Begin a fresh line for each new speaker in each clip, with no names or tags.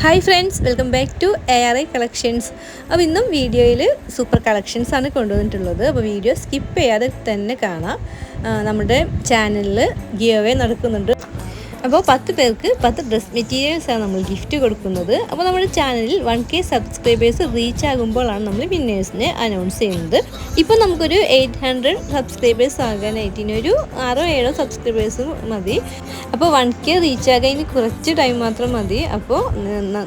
Hi friends, welcome back to ARI collections. അപ്പോൾ ഇന്നും വീഡിയോയിൽ സൂപ്പർ കളക്ഷൻസ് ആണ് കൊണ്ടുവന്നിട്ടുള്ളത്. അപ്പോൾ വീഡിയോ സ്കിപ്പ് ചെയ്യാതെ തന്നെ കാണാം. നമ്മുടെ ചാനലിൽ ഗിവ് അവേ നടക്കുന്നുണ്ട്. അപ്പോൾ 10 പേർക്ക് 10 ഡ്രസ് മെറ്റീരിയൽസാണ് നമ്മൾ ഗിഫ്റ്റ് കൊടുക്കുന്നത്. അപ്പോൾ നമ്മുടെ ചാനലിൽ 1K സബ്സ്ക്രൈബേഴ്സ് റീച്ച് ആകുമ്പോഴാണ് നമ്മൾ വിന്നേഴ്സിനെ അനൗൺസ് ചെയ്യുന്നത്. ഇപ്പോൾ നമുക്കൊരു 800 സബ്സ്ക്രൈബേഴ്സ് ആകാനായിട്ട് ഇനി ഒരു 6-7 സബ്സ്ക്രൈബേഴ്സ് മതി. അപ്പോൾ 1K റീച്ച് ആകാൻ ഇനി കുറച്ച് ടൈം മാത്രം മതി. അപ്പോൾ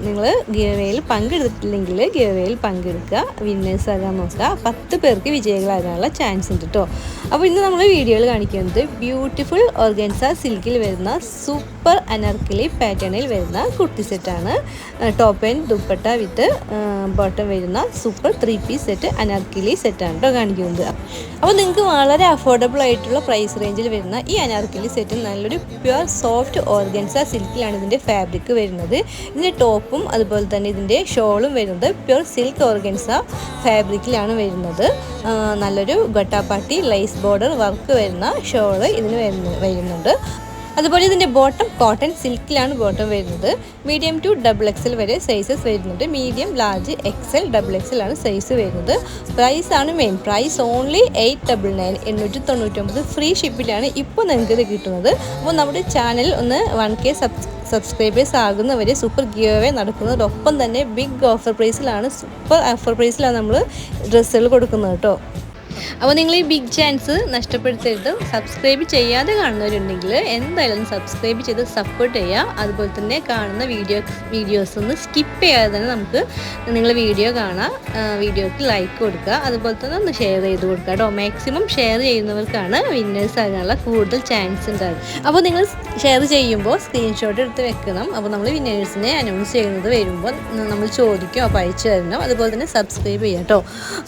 നിങ്ങൾ ഗിവവേയിൽ പങ്കെടുത്തിട്ടില്ലെങ്കിൽ ഗിവവേയിൽ പങ്കെടുക്കുക, വിന്നേഴ്സ് ആകാൻ നോക്കുക. 10 പേർക്ക് വിജയികളാകാനുള്ള ചാൻസ് ഉണ്ട് കേട്ടോ. അപ്പോൾ ഇന്ന് നമ്മൾ വീഡിയോയിൽ കാണിക്കുന്നത് ബ്യൂട്ടിഫുൾ ഓർഗൻസ സിൽക്കിൽ വരുന്ന സൂപ്പർ അനാർക്കലി പാറ്റേണിൽ വരുന്ന കുർത്തി സെറ്റാണ്. Top and dupatta with bottom വരുന്ന സൂപ്പർ 3 പീസ് സെറ്റ് അനാർക്കലി സെറ്റാണ് കേട്ടോ കാണിക്കുന്നത്. അപ്പോൾ നിങ്ങൾക്ക് വളരെ അഫോർഡബിൾ ആയിട്ടുള്ള പ്രൈസ് റേഞ്ചിൽ വരുന്ന ഈ അനാർക്കലി സെറ്റ് നല്ലൊരു പ്യുവർ സോഫ്റ്റ് ഓർഗൻസ സിൽക്കിലാണ് ഇതിൻ്റെ ഫാബ്രിക് വരുന്നത്. ഇതിൻ്റെ ടോപ്പും അതുപോലെ തന്നെ ഇതിൻ്റെ ഷോളും വരുന്നത് പ്യുവർ സിൽക്ക് ഓർഗൻസ ഫാബ്രിക്കിലാണ് വരുന്നത്. നല്ലൊരു ഗട്ടാപ്പാട്ടി ലൈസ് ബോർഡർ വർക്ക് വരുന്ന ഷോള് ഇതിന് വരുന്നുണ്ട്. അതുപോലെ ഇതിൻ്റെ ബോട്ടം കോട്ടൺ സിൽക്കിലാണ് ബോട്ടം വരുന്നത്. മീഡിയം ടു XXL വരെ സൈസസ് വരുന്നുണ്ട്. മീഡിയം, ലാർജ്, XL, XXL ആണ് സൈസ് വരുന്നത്. പ്രൈസ് ആണ് മെയിൻ. പ്രൈസ് ഓൺലി 899, 899 ഫ്രീ ഷിപ്പിലാണ് ഇപ്പോൾ നിങ്ങൾക്ക് ഇത് കിട്ടുന്നത്. അപ്പോൾ നമ്മുടെ ചാനൽ ഒന്ന് 1K സബ്സ്ക്രൈബേഴ്സ് ആകുന്നവരെ സൂപ്പർ ഗിവ് അവേ നടക്കുന്നതോടൊപ്പം തന്നെ ബിഗ് ഓഫർ പ്രൈസിലാണ്, സൂപ്പർ ഓഫർ പ്രൈസിലാണ് നമ്മൾ ഡ്രസ്സുകൾ കൊടുക്കുന്നത് കേട്ടോ. അപ്പോൾ നിങ്ങൾ ഈ ബിഗ് ചാൻസ് നഷ്ടപ്പെടുത്തരുത്. സബ്സ്ക്രൈബ് ചെയ്യാതെ കാണുന്നവരുണ്ടെങ്കിൽ എന്തായാലും ഒന്ന് സബ്സ്ക്രൈബ് ചെയ്ത് സപ്പോർട്ട് ചെയ്യുക. അതുപോലെ തന്നെ കാണുന്ന വീഡിയോസ് ഒന്ന് സ്കിപ്പ് ചെയ്യാതെ തന്നെ നമുക്ക് നിങ്ങൾ വീഡിയോ കാണാം. വീഡിയോക്ക് ലൈക്ക് കൊടുക്കുക, അതുപോലെ തന്നെ ഒന്ന് ഷെയർ ചെയ്ത് കൊടുക്കുക കേട്ടോ. മാക്സിമം ഷെയർ ചെയ്യുന്നവർക്കാണ് വിന്നേഴ്സ് ആകാനുള്ള കൂടുതൽ ചാൻസ് ഉണ്ടാകും. അപ്പോൾ നിങ്ങൾ ഷെയർ ചെയ്യുമ്പോൾ സ്ക്രീൻഷോട്ട് എടുത്ത് വെക്കണം. അപ്പോൾ നമ്മൾ വിന്നേഴ്സിനെ അനൗൺസ് ചെയ്യുന്നത് വരുമ്പോൾ നമ്മൾ ചോദിക്കും, അപ്പോൾ അയച്ചു തരണം. അതുപോലെ തന്നെ സബ്സ്ക്രൈബ് ചെയ്യാം കേട്ടോ.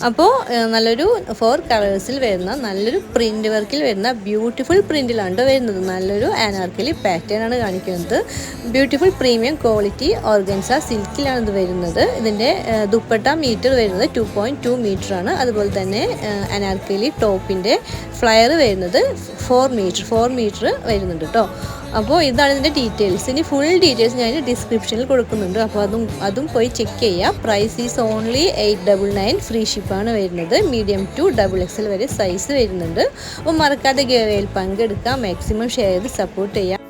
അപ്പോൾ നല്ലൊരു 4 കളേഴ്സിൽ വരുന്ന നല്ലൊരു പ്രിൻ്റ് വർക്കിൽ വരുന്ന ബ്യൂട്ടിഫുൾ പ്രിൻറ്റിലാണ് വരുന്നത്. നല്ലൊരു അനാർക്കലി പാറ്റേൺ ആണ് കാണിക്കുന്നത്. ബ്യൂട്ടിഫുൾ പ്രീമിയം ക്വാളിറ്റി ഓർഗൻസ സിൽക്കിലാണ് ഇത് വരുന്നത്. ഇതിൻ്റെ ദുപ്പട്ട മീറ്റർ വരുന്നത് 2.2 മീറ്ററാണ്. അതുപോലെ തന്നെ അനാർക്കലി ടോപ്പിൻ്റെ ഫ്ലയർ വരുന്നത് 4 മീറ്റർ വരുന്നുണ്ട് കേട്ടോ. അപ്പോൾ ഇതാണ് ഇതിൻ്റെ ഡീറ്റെയിൽസ്. ഇനി ഫുൾ ഡീറ്റെയിൽസ് ഞാൻ ഡിസ്ക്രിപ്ഷനിൽ കൊടുക്കുന്നുണ്ട്. അപ്പോൾ അതും പോയി ചെക്ക് ചെയ്യുക. പ്രൈസ് ഈസ് ഓൺലി 899, ഫ്രീ ഷിപ്പാണ് വരുന്നത്. മീഡിയം ടു XXL വരെ സൈസ് വരുന്നുണ്ട്. അപ്പോൾ മറക്കാതെ ഗിവ് അവേയിൽ പങ്കെടുക്കുക, മാക്സിമം ഷെയർ ചെയ്ത് സപ്പോർട്ട് ചെയ്യുക.